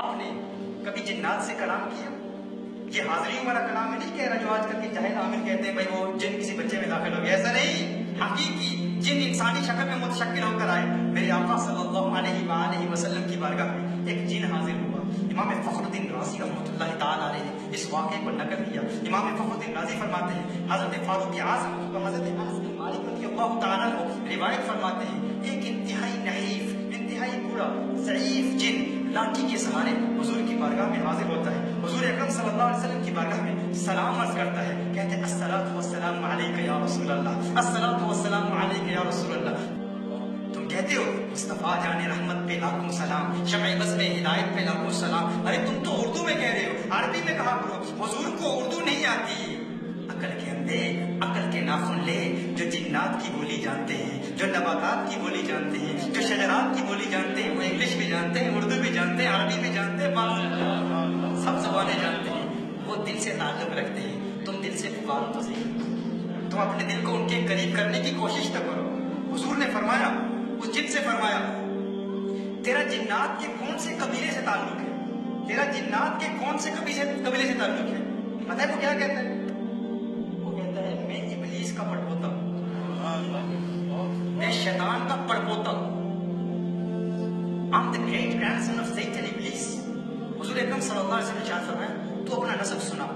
آپ نے کبھی جنات سے کلام کیا؟ یہ حاضری والا کلام میں نہیں کہہ رہا جو آج کل کے جاہل عامل کہتے ہیں بھائی وہ جن کسی بچے میں داخل ہو گیا. ایسا نہیں، حقیقی جن انسانی شکل میں متشکل ہو کر آئے. میرے آقا صلی اللہ علیہ وآلہ وسلم کی بارگاہ میں ایک جن حاضر ہوا. امام فخر الدین رازی رحمۃ اللہ تعالیٰ علیہ نے اس واقعے کو نقل کیا. امام فخر الدین رازی فرماتے ہیں حضرت فاروق اعظم و حضرت انس بن مالک رضی اللہ تعالیٰ کو روایت فرماتے ہیں ایک انتہائی نحیف، انتہائی برا، ضعیف جن لاٹھی کے سہارے حضور کی بارگاہ میں حاضر ہوتا ہے. حضور اکرم صلی اللہ علیہ وسلم کی بارگاہ میں سلام عرض کرتا ہے، کہتے ہیں الصلاۃ والسلام علیک یا رسول اللہ، الصلاۃ والسلام علیک یا رسول اللہ. تم کہتے ہو مصطفیٰ جان رحمت پہ لاکھوں سلام، شمع بز میں ہدایت پہ لاکھوں سلام. ارے تم تو اردو میں کہہ رہے ہو، عربی میں کہا کرو. حضور کو اردو نہیں آتی. عقل کے اندھے، عقل کے ناخن لے جو جنات کی بولی جانتے ہیں، جو نباتات کی بولی جانتے ہیں، جو شجرات کی بولی جانتے ہیں، وہ انگلش بھی جانتے ہیں، اردو بھی جانتے ہیں، عربی بھی جانتے ہیں، سب زبانیں جانتے ہیں. وہ دل سے تعلق رکھتے ہیں. تم دل سے پکارو تو صحیح، تم اپنے دل کو ان کے قریب کرنے کی کوشش تو کرو. حضور نے فرمایا، اس جن سے فرمایا تیرا جنات کے کون سے قبیلے سے تعلق ہے؟ تیرا جنات کے کون سے قبیلے سے تعلق ہے؟ پتہ ہے وہ کیا کہتا ہے؟ وہ کہتا ہے میں ابلیس کا پڑپوتا ہوں، میں شیطان کا پڑپوتا ہوں. I'm the great grandson of Satan Iblis. حضور اکرم صلی اللہ علیہ وسلم نے ارشاد فرمایا تو اپنا نسب سنا،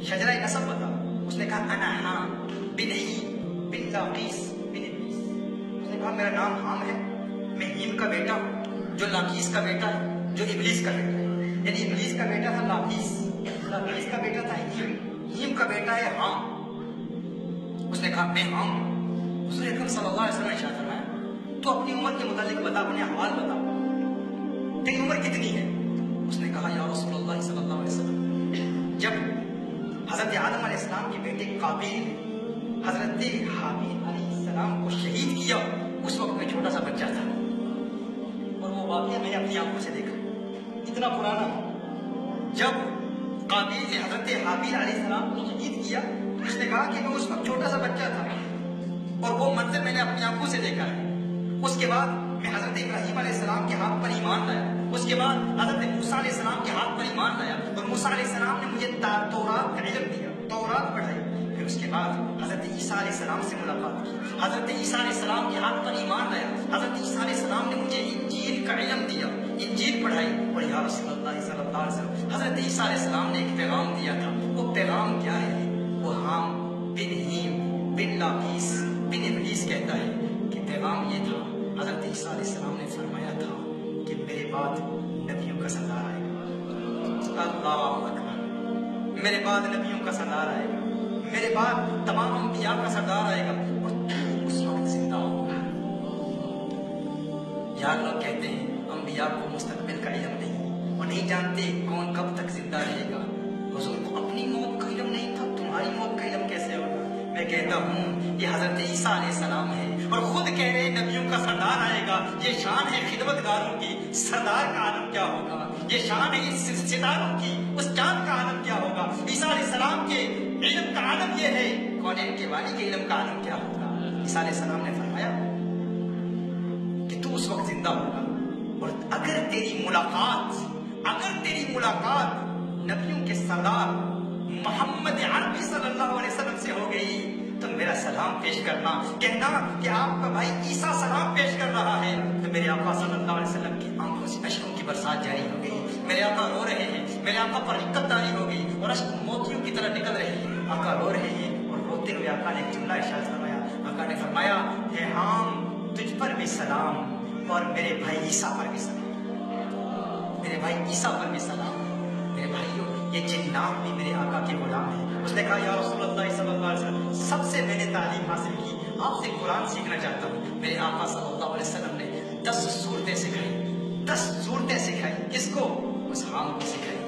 شجرہ نسب بتا. اس نے کہا انا حام بن ہیم بن لاقیس بن ابلیس. اس نے کہا میرا نام حام ہے، میں ہیم کا بیٹا ہوں جو لاقیس کا بیٹا ہے، جو ابلیس کا بیٹا ہے. یعنی ابلیس کا بیٹا تھا لاقیس، لاقیس کا بیٹا تھا ہیم، ہیم کا بیٹا ہے حام. اس نے کہا میں حام ہوں. حضور اکرم صلی اللہ علیہ وسلم نے ارشاد فرمایا تو اپنی عمر کے متعلق بتا، اپنے احوال بتا، تیری عمر کتنی ہے؟ اس نے کہا یا رسول اللہ صلی اللہ علیہ وسلم جب حضرت آدم علیہ السلام کے بیٹے قابیل نے حضرت حابیل علیہ السلام کو شہید کیا اس وقت میں چھوٹا سا بچہ تھا. اور وہ واقعہ میں نے اپنی آنکھوں سے دیکھا، اتنا پرانا. جب قابیل نے حضرت حابیل علیہ السلام کو شہید کیا اس نے کہا کہ میں اس وقت چھوٹا سا بچہ تھا اور وہ منظر میں نے اپنی آنکھوں سے دیکھا ہے. اس کے بعد میں حضرت ابراہیم علیہ السلام کے ہاتھ پر ایمان لایا. اس کے بعد حضرت موسیٰ علیہ السلام کے ہاتھ پر ایمان لایا اور موسیٰ علیہ السلام نے مجھے تورات کا علم دیا، تورات پڑھائی. پھر اس کے بعد حضرت عیسیٰ علیہ السلام سے ملاقات کی، حضرت عیسیٰ علیہ السلام کے ہاتھ پر ایمان لایا. حضرت عیسیٰ علیہ السلام نے مجھے انجیل کا علم دیا، انجیل پڑھائی. اور یا رسول اللہ صلی اللہ علیہ وسلم حضرت عیسیٰ علیہ السلام نے ایک پیغام دیا تھا. وہ پیغام کیا ہے؟ وہ حام بن ہیم بن لاقیس بن ابلیس کہتا ہے کہ پیغام یہ تھا، حضرت عیسیٰ علیہ السلام نے فرمایا تھا کہ میرے بعد نبیوں کا سردار آئے گا. اللہ اکبر، میرے بعد نبیوں کا سردار آئے گا، میرے بعد تمام انبیاء کا سردار آئے گا اور اس وقت زندہ ہوگا. یار لوگ کہتے ہیں انبیاء کو مستقبل کا علم نہیں، وہ نہیں جانتے کون کب تک زندہ رہے گا. حضور کو اپنی موت کا علم نہیں تھا، تمہاری موت کا علم کیسے ہوگا؟ میں کہتا ہوں یہ حضرت عیسیٰ علیہ السلام ہے اور خود کہہ رہے نبیوں کا سردار آئے گا. یہ شان ہے خدمت گاروں کی، سردار کا عالم کیا ہوگا؟ یہ شان ہے ستاروں کی، اس چاند کا عالم کیا ہوگا؟ عیسیٰ علیہ السلام کے علم کا عالم یہ ہے، کونین کے والی کے علم کا عالم کیا ہوگا؟ عیسیٰ علیہ السلام نے فرمایا کہ تو اس وقت زندہ ہوگا اور اگر تیری ملاقات نبیوں کے سردار محمد عربی صلی اللہ علیہ وسلم سے ہو گئی تو میرا سلام پیش کرنا، کہنا کہ آپ کا بھائی عیسیٰ سلام پیش کر رہا ہے. تو میرے آقا صلی اللہ علیہ وسلم کی آنکھوں سے اشکوں کی برسات جاری ہو گئی. میرے آقا رو رہے ہیں، میرے آقا پر رقت داری ہو گئی اور اشک موتیوں کی طرح نکل رہے ہیں. آقا رو رہے ہیں اور روتے ہوئے آقا نے ایک جملہ ارشاد فرمایا. آقا نے فرمایا ہے حام تجھ پر بھی سلام اور میرے بھائی عیسیٰ پر بھی سلام، میرے بھائی عیسیٰ پر بھی سلام. میرے بھائیوں یہ جنات بھی میرے آقا کے غلام ہیں. اس نے کہا یا رسول اللہ صلی اللہ علیہ وسلم سب سے میں نے تعلیم حاصل کی، آپ سے قرآن سیکھنا چاہتا ہوں. میرے آقا صلی اللہ علیہ وسلم نے 10 صورتیں سکھائی، 10 صورتیں سکھائی. کس کو؟ اس حام کو سکھائی.